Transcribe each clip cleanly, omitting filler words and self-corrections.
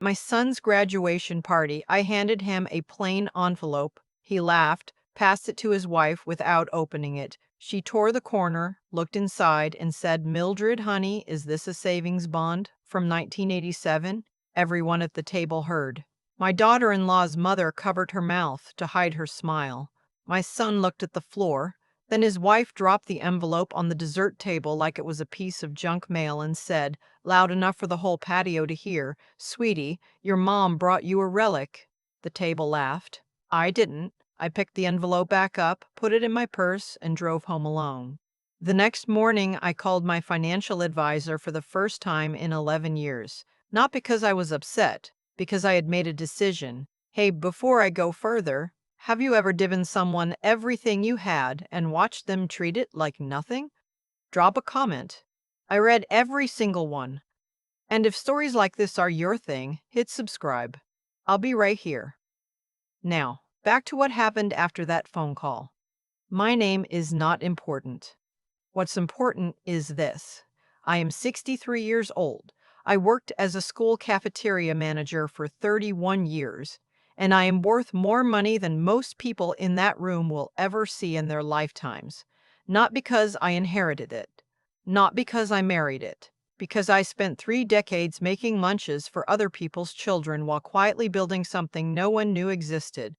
My son's graduation party, I handed him a plain envelope. He laughed, passed it to his wife without opening it. She tore the corner, looked inside, and said, "Mildred, honey, is this a savings bond from 1987?" Everyone at the table heard. My daughter-in-law's mother covered her mouth to hide her smile. My son looked at the floor. Then his wife dropped the envelope on the dessert table like it was a piece of junk mail and said, loud enough for the whole patio to hear, "Sweetie, your mom brought you a relic." The table laughed. I didn't. I picked the envelope back up, put it in my purse, and drove home alone. The next morning, I called my financial advisor for the first time in 11 years. Not because I was upset, because I had made a decision. Hey, before I go further, have you ever given someone everything you had and watched them treat it like nothing? Drop a comment. I read every single one. And if stories like this are your thing, hit subscribe. I'll be right here. Now, back to what happened after that phone call. My name is not important. What's important is this. I am 63 years old. I worked as a school cafeteria manager for 31 years, and I am worth more money than most people in that room will ever see in their lifetimes. Not because I inherited it, not because I married it, because I spent 3 decades making lunches for other people's children while quietly building something no one knew existed.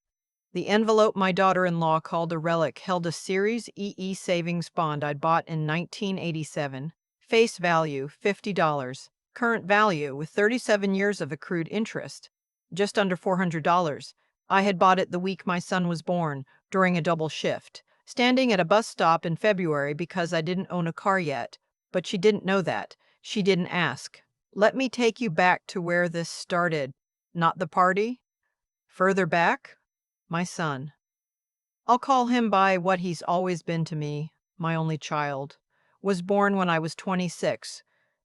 The envelope my daughter-in-law called a relic held a Series EE savings bond I'd bought in 1987. Face value, $50. Current value, with 37 years of accrued interest, just under $400. I had bought it the week my son was born, during a double shift, standing at a bus stop in February because I didn't own a car yet. But she didn't know that. She didn't ask. Let me take you back to where this started. Not the party? Further back? My son. I'll call him by what he's always been to me, my only child. Was born when I was 26.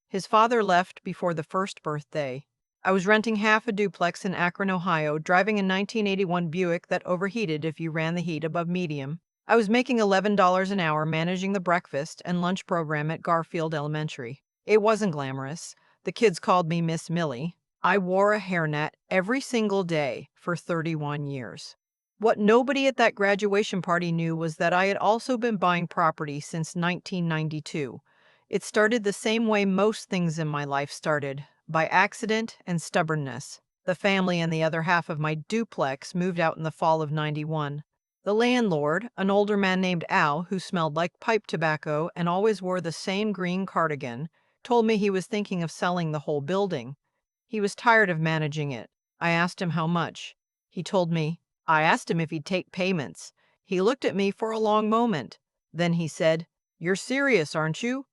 His father left before the first birthday. I was renting half a duplex in Akron, Ohio, driving a 1981 Buick that overheated if you ran the heat above medium. I was making $11 an hour managing the breakfast and lunch program at Garfield Elementary. It wasn't glamorous. The kids called me Miss Millie. I wore a hairnet every single day for 31 years. What nobody at that graduation party knew was that I had also been buying property since 1992. It started the same way most things in my life started, by accident and stubbornness. The family and the other half of my duplex moved out in the fall of '91. The landlord, an older man named Al, who smelled like pipe tobacco and always wore the same green cardigan, told me he was thinking of selling the whole building. He was tired of managing it. I asked him how much. He told me. I asked him if he'd take payments. He looked at me for a long moment. Then he said, "You're serious, aren't you?"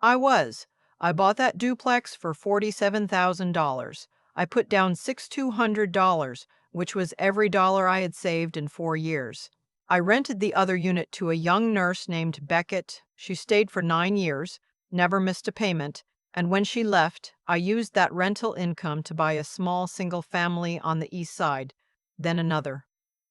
I was. I bought that duplex for $47,000. I put down $6,200, which was every dollar I had saved in 4 years. I rented the other unit to a young nurse named Beckett. She stayed for 9 years, never missed a payment, and when she left, I used that rental income to buy a small single family on the east side, then another.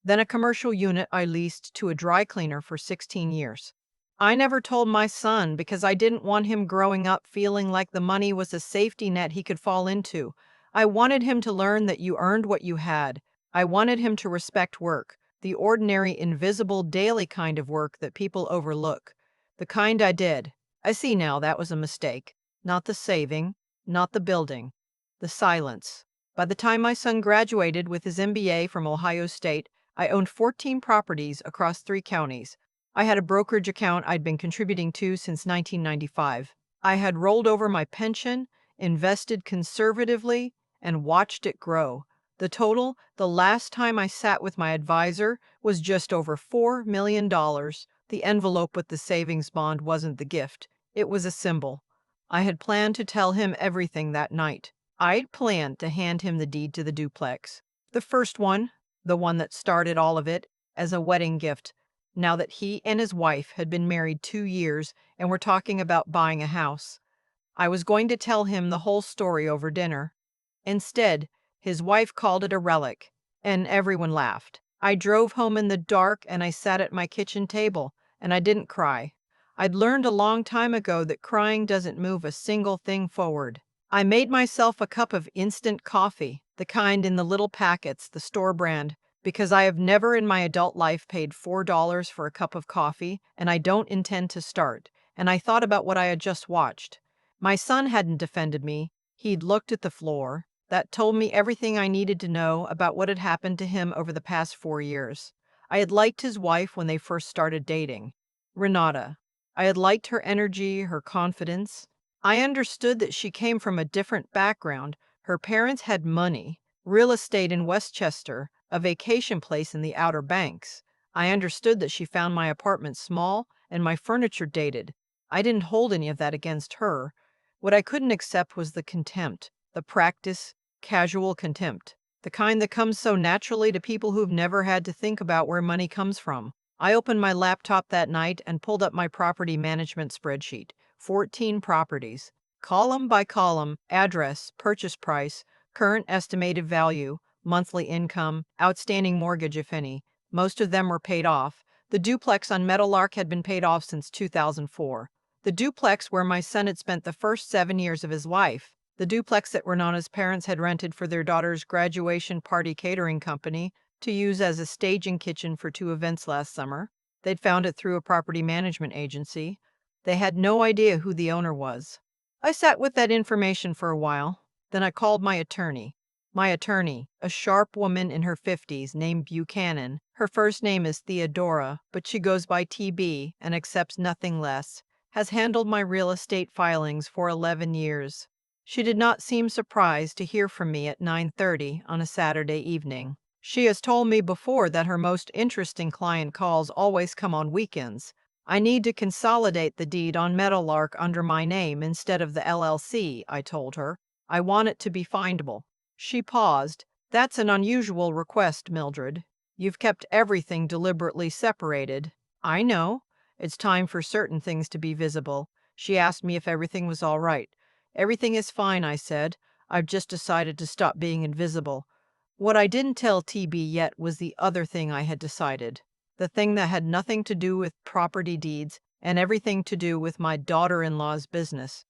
Then a commercial unit I leased to a dry cleaner for 16 years. I never told my son because I didn't want him growing up feeling like the money was a safety net he could fall into. I wanted him to learn that you earned what you had. I wanted him to respect work, the ordinary, invisible, daily kind of work that people overlook. The kind I did. I see now that was a mistake. Not the saving, not the building, the silence. By the time my son graduated with his MBA from Ohio State, I owned 14 properties across 3 counties. I had a brokerage account I'd been contributing to since 1995. I had rolled over my pension, invested conservatively, and watched it grow. The total, the last time I sat with my advisor, was just over $4 million. The envelope with the savings bond wasn't the gift. It was a symbol. I had planned to tell him everything that night. I'd planned to hand him the deed to the duplex. The first one, the one that started all of it, as a wedding gift, now that he and his wife had been married 2 years and were talking about buying a house. I was going to tell him the whole story over dinner. Instead, his wife called it a relic, and everyone laughed. I drove home in the dark and I sat at my kitchen table, and I didn't cry. I'd learned a long time ago that crying doesn't move a single thing forward. I made myself a cup of instant coffee, the kind in the little packets, the store brand, because I have never in my adult life paid $4 for a cup of coffee, and I don't intend to start. And I thought about what I had just watched. My son hadn't defended me. He'd looked at the floor. That told me everything I needed to know about what had happened to him over the past 4 years. I had liked his wife when they first started dating, Renata. I had liked her energy, her confidence. I understood that she came from a different background. Her parents had money, real estate in Westchester, a vacation place in the Outer Banks. I understood that she found my apartment small and my furniture dated. I didn't hold any of that against her. What I couldn't accept was the contempt, the practice, casual contempt, the kind that comes so naturally to people who've never had to think about where money comes from. I opened my laptop that night and pulled up my property management spreadsheet. 14 properties, column by column, address, purchase price, current estimated value, monthly income, outstanding mortgage if any. Most of them were paid off. The duplex on Meadowlark had been paid off since 2004. The duplex where my son had spent the first 7 years of his life. The duplex that Renata's parents had rented for their daughter's graduation party catering company to use as a staging kitchen for 2 events last summer. They'd found it through a property management agency. They had no idea who the owner was. I sat with that information for a while. Then I called my attorney. My attorney, a sharp woman in her 50s named Buchanan. Her first name is Theodora, but she goes by TB and accepts nothing less, has handled my real estate filings for 11 years. She did not seem surprised to hear from me at 9:30 on a Saturday evening. She has told me before that her most interesting client calls always come on weekends. I need to consolidate the deed on Meadowlark under my name instead of the LLC, I told her. I want it to be findable. She paused. That's an unusual request, Mildred. You've kept everything deliberately separated. I know. It's time for certain things to be visible. She asked me if everything was all right. Everything is fine, I said. I've just decided to stop being invisible. What I didn't tell TB yet was the other thing I had decided. The thing that had nothing to do with property deeds and everything to do with my daughter-in-law's business.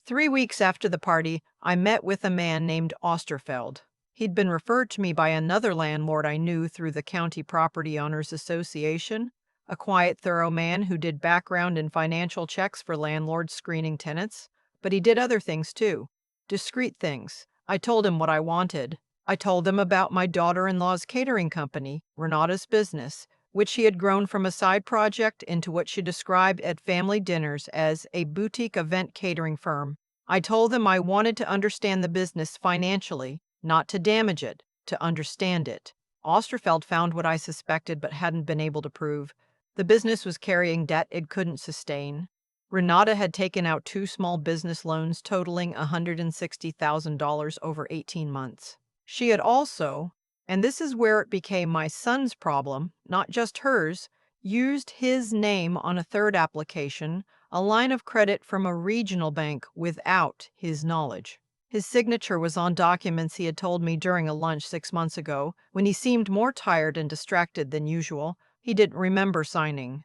3 weeks after the party, I met with a man named Osterfeld. He'd been referred to me by another landlord I knew through the County Property Owners Association, a quiet, thorough man who did background and financial checks for landlords screening tenants. But he did other things too, discreet things. I told him what I wanted. I told him about my daughter-in-law's catering company, Renata's business, which she had grown from a side project into what she described at family dinners as a boutique event catering firm. I told him I wanted to understand the business financially, not to damage it, to understand it. Osterfeld found what I suspected but hadn't been able to prove. The business was carrying debt it couldn't sustain. Renata had taken out 2 small business loans totaling $160,000 over 18 months. She had also, and this is where it became my son's problem, not just hers, used his name on a third application, a line of credit from a regional bank without his knowledge. His signature was on documents he had told me during a lunch 6 months ago, when he seemed more tired and distracted than usual. He didn't remember signing.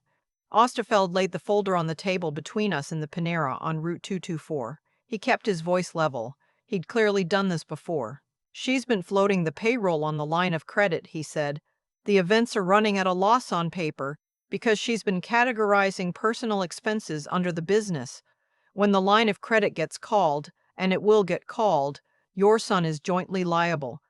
Osterfeld laid the folder on the table between us in the Panera on Route 224. He kept his voice level. He'd clearly done this before. She's been floating the payroll on the line of credit, he said. The events are running at a loss on paper because she's been categorizing personal expenses under the business. When the line of credit gets called, and it will get called, your son is jointly liable.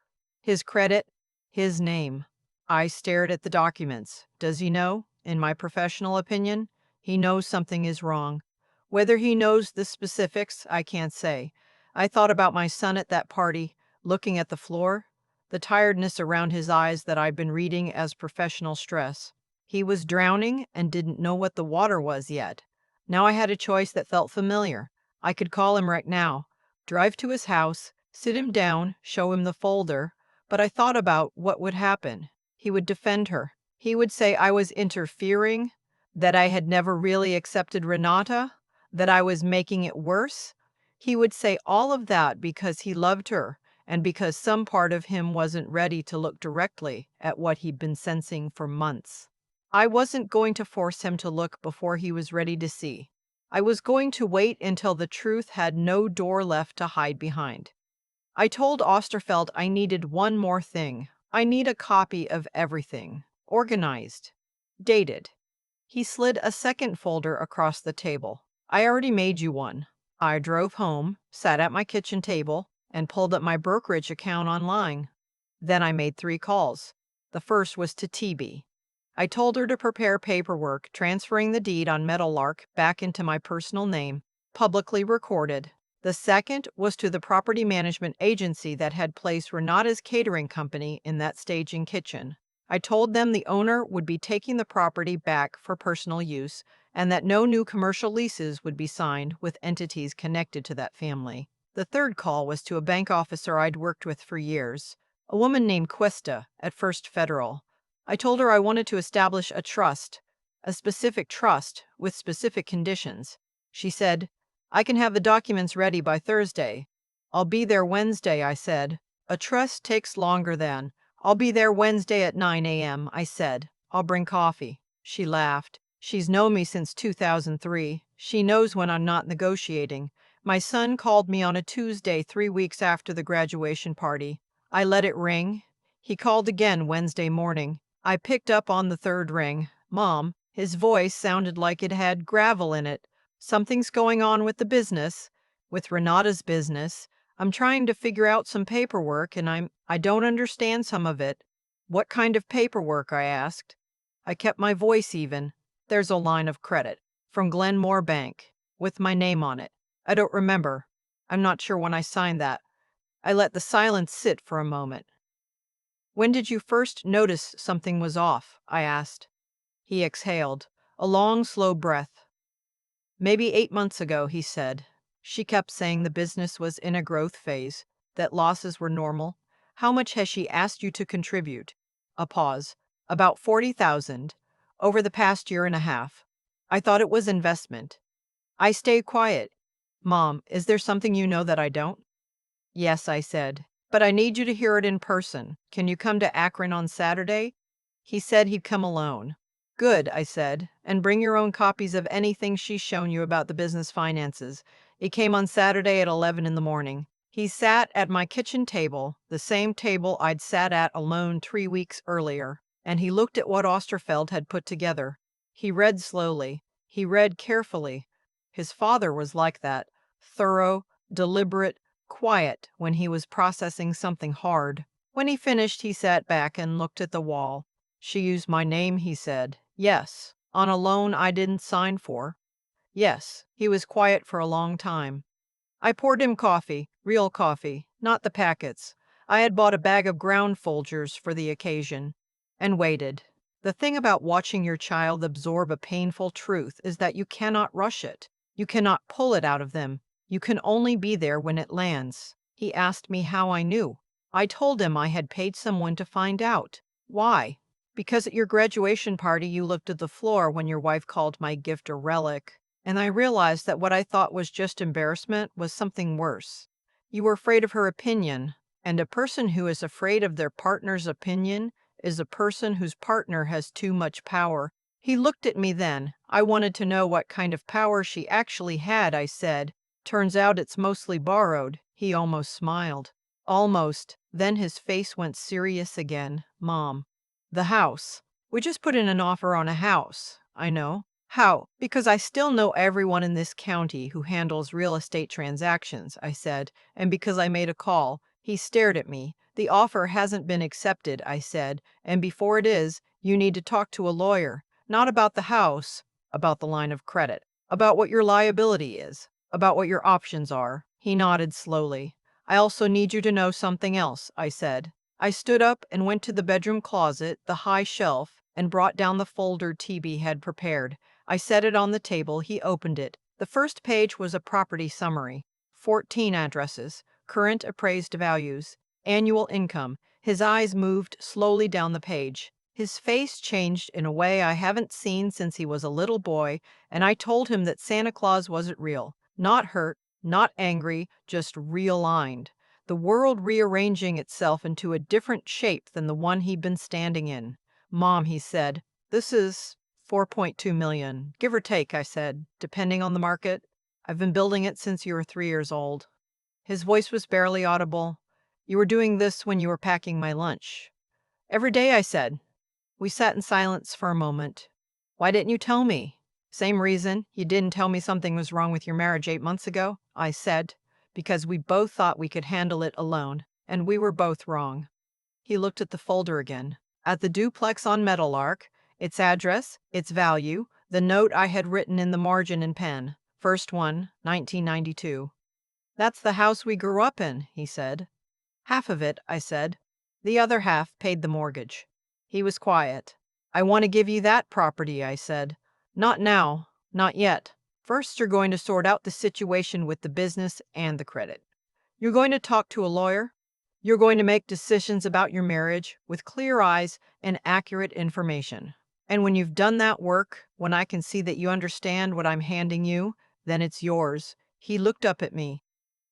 His credit, his name. I stared at the documents. Does he know? In my professional opinion, he knows something is wrong. Whether he knows the specifics, I can't say. I thought about my son at that party, looking at the floor, the tiredness around his eyes that I'd been reading as professional stress. He was drowning and didn't know what the water was yet. Now I had a choice that felt familiar. I could call him right now, drive to his house, sit him down, show him the folder, but I thought about what would happen. He would defend her. He would say I was interfering, that I had never really accepted Renata, that I was making it worse. He would say all of that because he loved her and because some part of him wasn't ready to look directly at what he'd been sensing for months. I wasn't going to force him to look before he was ready to see. I was going to wait until the truth had no door left to hide behind. I told Osterfeld I needed one more thing. I need a copy of everything. Organized. Dated. He slid a second folder across the table. I already made you one. I drove home, sat at my kitchen table, and pulled up my brokerage account online. Then I made 3 calls. The first was to TB. I told her to prepare paperwork transferring the deed on Meadowlark back into my personal name, publicly recorded. The second was to the property management agency that had placed Renata's catering company in that staging kitchen. I told them the owner would be taking the property back for personal use and that no new commercial leases would be signed with entities connected to that family. The third call was to a bank officer I'd worked with for years, a woman named Cuesta at First Federal. I told her I wanted to establish a trust, a specific trust with specific conditions. She said, I can have the documents ready by Thursday. I'll be there Wednesday, I said. A trust takes longer than. I'll be there Wednesday at 9 a.m., I said. I'll bring coffee. She laughed. She's known me since 2003. She knows when I'm not negotiating. My son called me on a Tuesday 3 weeks after the graduation party. I let it ring. He called again Wednesday morning. I picked up on the third ring. Mom, his voice sounded like it had gravel in it. Something's going on with the business, with Renata's business. I'm trying to figure out some paperwork and I don't understand some of it. What kind of paperwork? I asked. I kept my voice even. There's a line of credit from Glenmore Bank with my name on it. I don't remember. I'm not sure when I signed that. I let the silence sit for a moment. When did you first notice something was off? I asked. He exhaled, a long, slow breath. Maybe 8 months ago, he said. She kept saying the business was in a growth phase, that losses were normal. How much has she asked you to contribute? A pause. About 40,000 over the past year and a half. I thought it was investment. I stayed quiet. Mom, is there something you know that I don't? Yes, I said. But I need you to hear it in person. Can you come to Akron on Saturday? He said he'd come alone. Good, I said, and bring your own copies of anything she's shown you about the business finances. He came on Saturday at 11 in the morning. He sat at my kitchen table, the same table I'd sat at alone 3 weeks earlier, and he looked at what Osterfeld had put together. He read slowly. He read carefully. His father was like that, thorough, deliberate, quiet when he was processing something hard. When he finished, he sat back and looked at the wall. She used my name, he said. Yes. On a loan I didn't sign for. Yes. He was quiet for a long time. I poured him coffee, real coffee, not the packets. I had bought a bag of ground Folgers for the occasion, and waited. The thing about watching your child absorb a painful truth is that you cannot rush it. You cannot pull it out of them. You can only be there when it lands. He asked me how I knew. I told him I had paid someone to find out. Why? Because at your graduation party you looked at the floor when your wife called my gift a relic, and I realized that what I thought was just embarrassment was something worse. You were afraid of her opinion, and a person who is afraid of their partner's opinion is a person whose partner has too much power. He looked at me then. I wanted to know what kind of power she actually had, I said. Turns out it's mostly borrowed. He almost smiled. Almost. Then his face went serious again. Mom. The house. We just put in an offer on a house. I know. How? Because I still know everyone in this county who handles real estate transactions, I said, and because I made a call. He stared at me. The offer hasn't been accepted, I said, and before it is, you need to talk to a lawyer. Not about the house, about the line of credit, about what your liability is, about what your options are. He nodded slowly. I also need you to know something else, I said. I stood up and went to the bedroom closet, the high shelf, and brought down the folder TB had prepared. I set it on the table. He opened it. The first page was a property summary. 14 addresses, current appraised values, annual income. His eyes moved slowly down the page. His face changed in a way I haven't seen since he was a little boy, and I told him that Santa Claus wasn't real. Not hurt, not angry, just realigned. The world rearranging itself into a different shape than the one he'd been standing in. Mom, he said, this is 4.2 million, give or take, I said, depending on the market. I've been building it since you were 3 years old. His voice was barely audible. You were doing this when you were packing my lunch. Every day, I said. We sat in silence for a moment. Why didn't you tell me? Same reason you didn't tell me something was wrong with your marriage 8 months ago, I said, because we both thought we could handle it alone, and we were both wrong. He looked at the folder again, at the duplex on Meadowlark, its address, its value, the note I had written in the margin in pen. First one, 1992. That's the house we grew up in, he said. Half of it, I said. The other half paid the mortgage. He was quiet. I want to give you that property, I said. Not now, not yet. First, you're going to sort out the situation with the business and the credit. You're going to talk to a lawyer. You're going to make decisions about your marriage with clear eyes and accurate information. And when you've done that work, when I can see that you understand what I'm handing you, then it's yours. He looked up at me.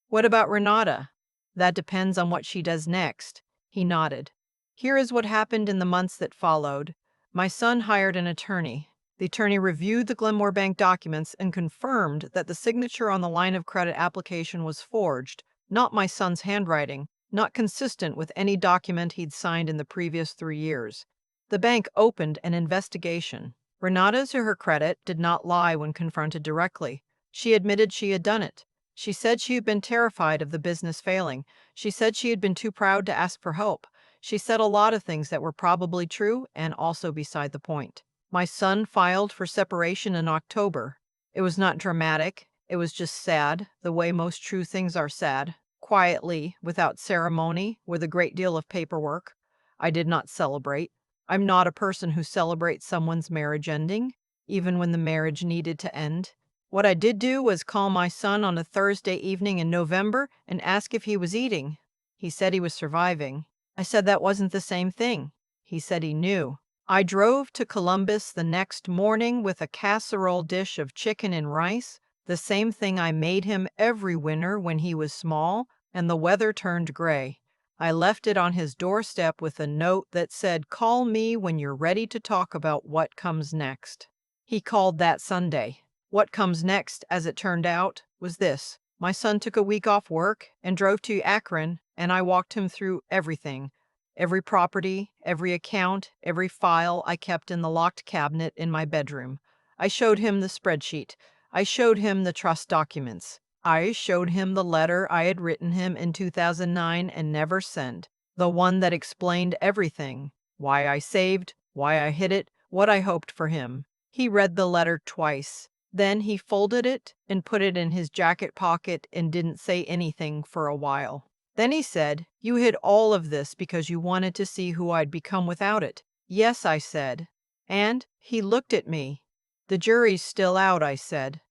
What about Renata? That depends on what she does next. He nodded. Here is what happened in the months that followed. My son hired an attorney. The attorney reviewed the Glenmore Bank documents and confirmed that the signature on the line of credit application was forged, not my son's handwriting, not consistent with any document he'd signed in the previous 3 years. The bank opened an investigation. Renata, to her credit, did not lie when confronted directly. She admitted she had done it. She said she had been terrified of the business failing. She said she had been too proud to ask for help. She said a lot of things that were probably true and also beside the point. My son filed for separation in October. It was not dramatic. It was just sad, the way most true things are sad. Quietly, without ceremony, with a great deal of paperwork. I did not celebrate. I'm not a person who celebrates someone's marriage ending, even when the marriage needed to end. What I did do was call my son on a Thursday evening in November and ask if he was eating. He said he was surviving. I said that wasn't the same thing. He said he knew. I drove to Columbus the next morning with a casserole dish of chicken and rice, the same thing I made him every winter when he was small and the weather turned gray. I left it on his doorstep with a note that said, "Call me when you're ready to talk about what comes next." He called that Sunday. What comes next, as it turned out, was this. My son took a week off work and drove to Akron, and I walked him through everything. Every property, every account, every file I kept in the locked cabinet in my bedroom. I showed him the spreadsheet. I showed him the trust documents. I showed him the letter I had written him in 2009 and never sent. The one that explained everything. Why I saved, why I hid it, what I hoped for him. He read the letter twice. Then he folded it and put it in his jacket pocket and didn't say anything for a while. Then he said, "You hid all of this because you wanted to see who I'd become without it." "Yes," I said. And he looked at me. "The jury's still out," I said.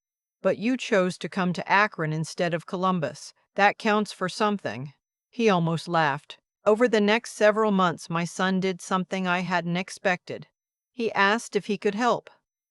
"But you chose to come to Akron instead of Columbus. That counts for something." He almost laughed. Over the next several months, my son did something I hadn't expected. He asked if he could help.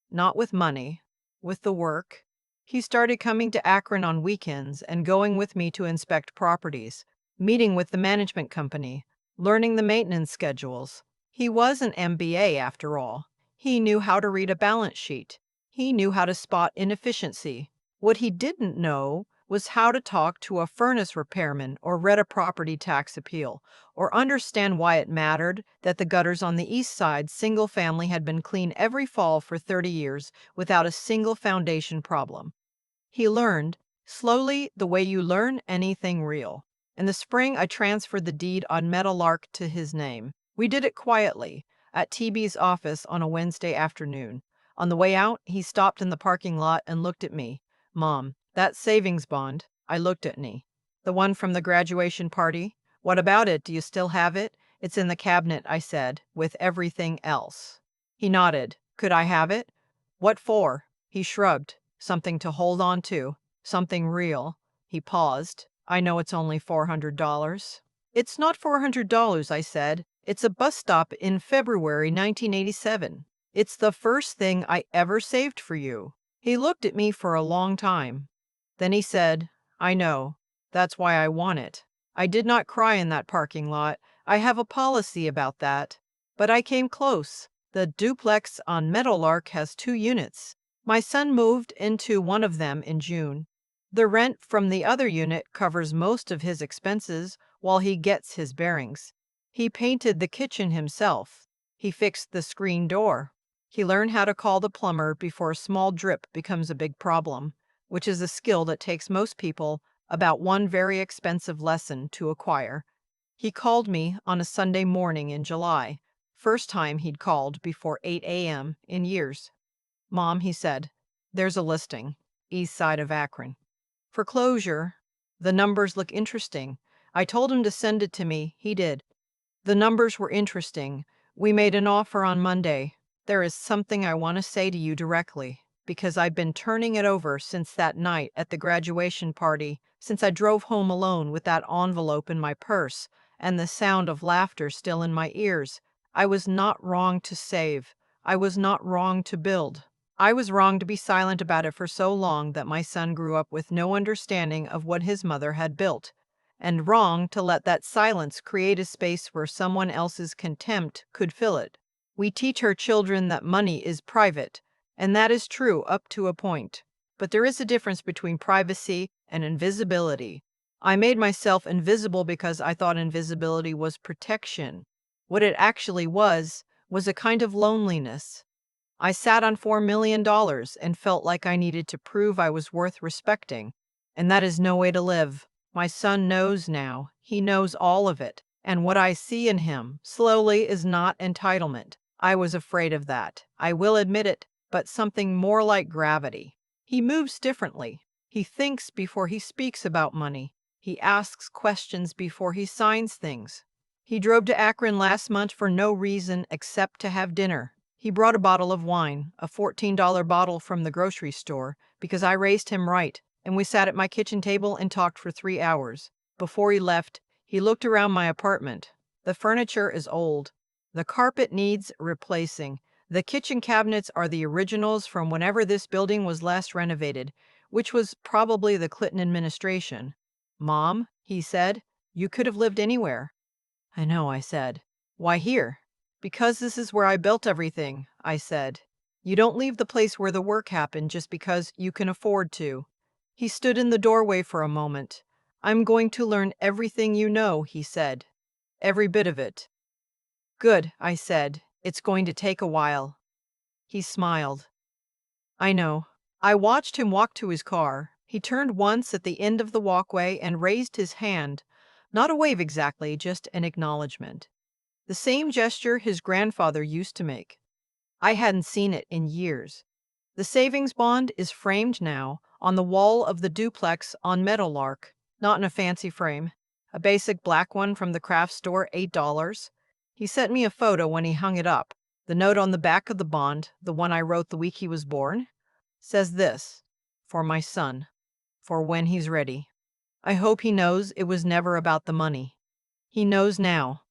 Not with money. With the work. He started coming to Akron on weekends and going with me to inspect properties, meeting with the management company, learning the maintenance schedules. He was an MBA after all. He knew how to read a balance sheet. He knew how to spot inefficiency. What he didn't know was how to talk to a furnace repairman or read a property tax appeal, or understand why it mattered that the gutters on the east side single family had been clean every fall for 30 years without a single foundation problem. He learned, slowly, the way you learn anything real. In the spring, I transferred the deed on Meadowlark to his name. We did it quietly, at TB's office on a Wednesday afternoon. On the way out, he stopped in the parking lot and looked at me. "Mom, that savings bond," I looked at me. "The one from the graduation party? What about it? Do you still have it?" "It's in the cabinet," I said, "with everything else." He nodded. "Could I have it?" "What for?" He shrugged. "Something to hold on to. Something real." He paused. "I know it's only $400. "It's not $400, I said. "It's a bus stop in February 1987. It's the first thing I ever saved for you." He looked at me for a long time. Then he said, "I know. That's why I want it." I did not cry in that parking lot. I have a policy about that. But I came close. The duplex on Meadowlark has 2 units. My son moved into one of them in June. The rent from the other unit covers most of his expenses while he gets his bearings. He painted the kitchen himself. He fixed the screen door. He learned how to call the plumber before a small drip becomes a big problem, which is a skill that takes most people about one very expensive lesson to acquire. He called me on a Sunday morning in July. First time he'd called before 8 a.m. in years. "Mom," he said, "there's a listing, east side of Akron. Foreclosure. The numbers look interesting." I told him to send it to me. He did. The numbers were interesting. We made an offer on Monday. There is something I want to say to you directly, because I've been turning it over since that night at the graduation party, since I drove home alone with that envelope in my purse and the sound of laughter still in my ears. I was not wrong to save. I was not wrong to build. I was wrong to be silent about it for so long that my son grew up with no understanding of what his mother had built, and wrong to let that silence create a space where someone else's contempt could fill it. We teach our children that money is private, and that is true up to a point. But there is a difference between privacy and invisibility. I made myself invisible because I thought invisibility was protection. What it actually was a kind of loneliness. I sat on $4 million and felt like I needed to prove I was worth respecting. And that is no way to live. My son knows now. He knows all of it. And what I see in him, slowly, is not entitlement. I was afraid of that. I will admit it, but something more like gravity. He moves differently. He thinks before he speaks about money. He asks questions before he signs things. He drove to Akron last month for no reason except to have dinner. He brought a bottle of wine, a $14 bottle from the grocery store, because I raised him right, and we sat at my kitchen table and talked for 3 hours. Before he left, he looked around my apartment. The furniture is old. The carpet needs replacing. The kitchen cabinets are the originals from whenever this building was last renovated, which was probably the Clinton administration. "Mom," he said, "you could have lived anywhere." "I know," I said. "Why here?" "Because this is where I built everything," I said. "You don't leave the place where the work happened just because you can afford to." He stood in the doorway for a moment. "I'm going to learn everything you know," he said. "Every bit of it." "Good," I said. "It's going to take a while." He smiled. "I know." I watched him walk to his car. He turned once at the end of the walkway and raised his hand. Not a wave exactly, just an acknowledgement. The same gesture his grandfather used to make. I hadn't seen it in years. The savings bond is framed now on the wall of the duplex on Meadowlark, not in a fancy frame. A basic black one from the craft store, $8. He sent me a photo when he hung it up. The note on the back of the bond, the one I wrote the week he was born, says this: "For my son, for when he's ready." I hope he knows it was never about the money. He knows now.